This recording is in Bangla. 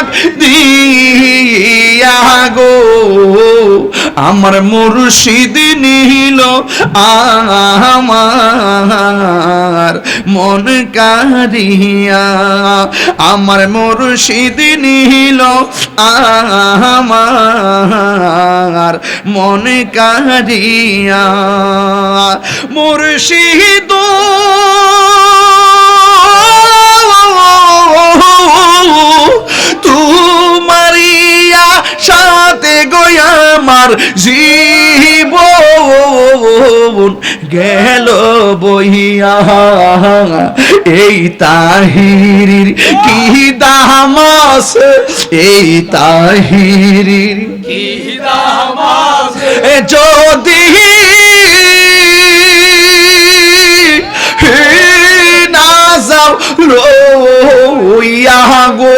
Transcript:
ডাক দিয়া গো আমার মুর্শিদ নিল আমার মন কারিয়া আমার মুর্শিদ নিল আমার মন কারিয়া মুর্শিদ তুমারিয়া সাথে গয়া আমার জীবন গেল বইয়া এই তাহিরির কি দাম আছে এই তাহিরির কি দাম আছে যদি না যাও রইয়া গো